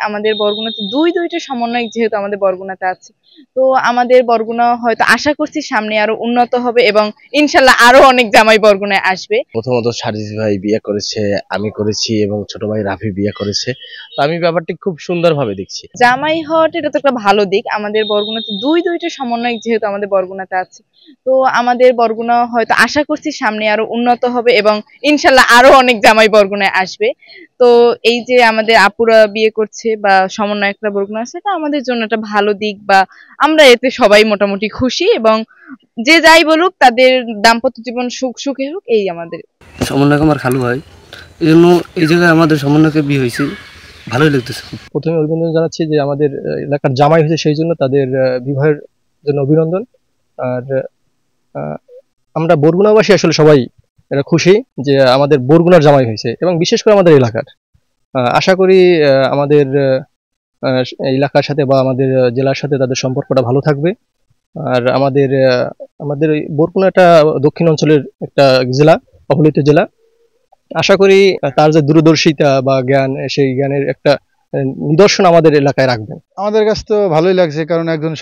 আমাদের বরগুনাতে দুইটা সমন্বয়ক যেহেতু আমাদের বরগুনাতে আছে, তো আমাদের বরগুনা হয়তো আশা করছি সামনে আরো উন্নত হবে এবং ইনশাল্লাহ আরো অনেক জামাই বরগুনায় আসবে। প্রথমত সার্জিস ভাই বিয়ে করেছে, আমি করেছি এবং ছোট ভাই রাফি বিয়ে করেছে। তো আমি ব্যাপারটি খুব সুন্দরভাবে দেখছি। জামাই হওয়াটা এটা তো একটা ভালো দিক। আমাদের বরগুনাতে দুইটা সমন্বয়ক যেহেতু আমাদের বরগুনাতে আছে, তো আমাদের বরগুনা হয়তো আশা করছি সামনে আরো উন্নত হবে এবং ইনশাল্লাহ আরো অনেক জামাই বরগুনায় আসবে। তো এই যে আমাদের আপুরা বিয়ে করছে বা সমন্বয়করা বরগুনা আছে, এটা আমাদের জন্য একটা ভালো দিক, বা আমরা এতে সবাই মোটামুটি খুশি এবং যে যাই বলুক তাদের দাম্পত্য জীবন সুখে হোক, এই আমাদের। সমন্বয়ক আমার খালু হয়, এই জন্য এই জায়গায় আমাদের সমন্বয়কে বিয়ে হয়েছে, ভালোই লাগতেছে। প্রথমে অভিনন্দন জানাচ্ছি যে আমাদের এলাকার জামাই হয়েছে, সেই জন্য তাদের বিবাহের জন্য অভিনন্দন। আর আমরা বরগুনাবাসী আসলে সবাই এটা খুশি যে আমাদের বরগুনার জামাই হয়েছে, এবং বিশেষ করে আমাদের এলাকার। আশা করি আমাদের এলাকার সাথে বা আমাদের জেলার সাথে তাদের সম্পর্কটা ভালো থাকবে। আর আমাদের এই বরগুনা একটা দক্ষিণ অঞ্চলের একটা জেলা, অবহেলিত জেলা। আশা করি তার যে দূরদর্শিতা বা জ্ঞান, সেই জ্ঞানের একটা নিদর্শন আমাদের এলাকায় রাখবেন। আমাদের কাছে তো ভালোই লাগছে, কারণ একজন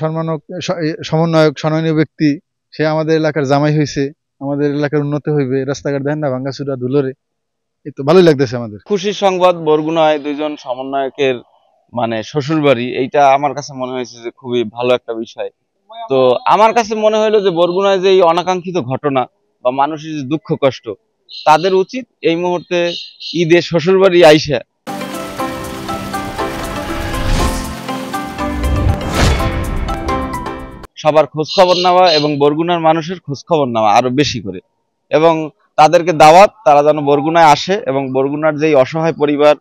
সমন্বয়ক সম্মানীয় ব্যক্তি, সে আমাদের এলাকার জামাই হয়েছে, আমাদের এলাকার উন্নতি হইবে। রাস্তাঘাট দেন না ভাঙ্গাচুরা ধুলোরে, এই তো ভালোই লাগতেছে আমাদের। খুশির সংবাদ, বরগুনায় দুইজন সমন্বয়কের মানে শ্বশুর বাড়ি, এইটা আমার কাছে মনে হয়েছে যে খুবই ভালো একটা বিষয়। তো আমার কাছে মনে হলো যে বরগুনায় যে এই অনাকাঙ্ক্ষিত ঘটনা বা মানুষের যে দুঃখ কষ্ট, তাদের উচিত এই মুহূর্তে ঈদে শ্বশুর বাড়ি আইসা সবার খোঁজ খবর নেওয়া এবং বরগুনার মানুষের খোঁজ খবর নেওয়া আরো বেশি করে, এবং তাদেরকে দাওয়াত, তারা যেন বরগুনায় আসে এবং বরগুনার যেই অসহায় পরিবার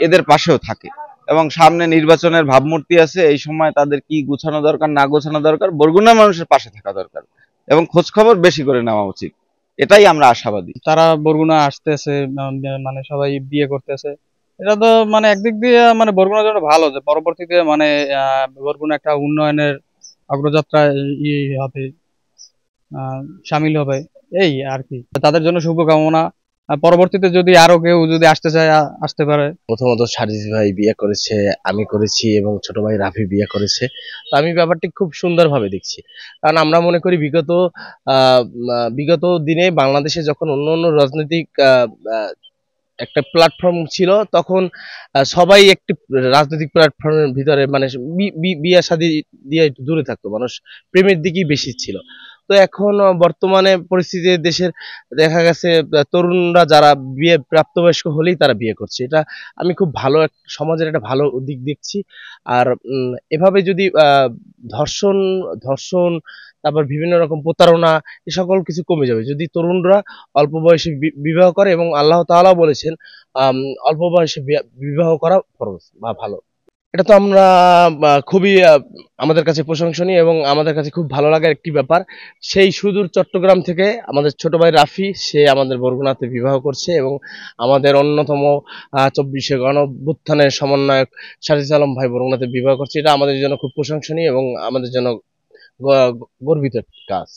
এদের পাশেও থাকে। এবং সামনে নির্বাচনের ভাবমূর্তি আছে, এই সময় তাদের কি গোছানো দরকার না গোছানো দরকার, বরগুনার মানুষের পাশে থাকা দরকার এবং খোঁজ খবর বেশি করে নেওয়া উচিত। এটাই আমরা আশাবাদী। তারা বরগুনা আসতেছে, মানে সবাই বিয়ে করতেছে, এটা তো মানে একদিক দিয়ে মানে বরগুনার জন্য ভালো যে পরবর্তীতে মানে বরগুনা একটা উন্নয়নের অগ্রযাত্রায় হবে, সামিল হবে, এই আর কি। তাদের জন্য শুভকামনা। পরবর্তীতে যদি আরো কেউ যদি আসতে চায় আসতে পারে। প্রথমত সার্জিস ভাই বিয়ে করেছে, আমি করেছি এবং ছোট ভাই রাফি বিয়ে করেছে। তো আমি ব্যাপারটি খুব সুন্দরভাবে দেখছি, কারণ আমরা মনে করি বিগত দিনে বাংলাদেশে যখন অন্য অন্য রাজনৈতিক একটা প্ল্যাটফর্ম ছিল, তখন সবাই একটি রাজনৈতিক প্ল্যাটফর্মের ভিতরে মানে বিয়ে শাদী দিয়ে একটু দূরে থাকতো, মানুষ প্রেমের দিকেই বেশি ছিল। তো এখন বর্তমানে পরিস্থিতি দেশের দেখা গেছে তরুণরা যারা বিয়ে প্রাপ্তবয়স্ক হলেই তারা বিয়ে করছে, এটা আমি খুব ভালো সমাজের একটা ভালো দিক দেখছি। আর এভাবে যদি ধর্ষণ ধর্ষণ তারপর বিভিন্ন রকম প্রতারণা, এ সকল কিছু কমে যাবে যদি তরুণরা অল্প বয়সে বিবাহ করে, এবং আল্লাহ তাআলা বলেছেন অল্প বয়সে বিবাহ করা ফরজ বা ভালো। এটা তো আমরা খুবই আমাদের কাছে প্রশংসনীয় এবং আমাদের কাছে খুব ভালো লাগার একটি ব্যাপার। সেই সুদূর চট্টগ্রাম থেকে আমাদের ছোট ভাই রাফি, সে আমাদের বরগুনাতে বিবাহ করছে, এবং আমাদের অন্যতম 24শে গণঅভ্যুত্থানের সমন্বয়ক সাজিদ আলম ভাই বরগুনাতে বিবাহ করছে। এটা আমাদের জন্য খুব প্রশংসনীয় এবং আমাদের জন্য গর্বিত কাজ।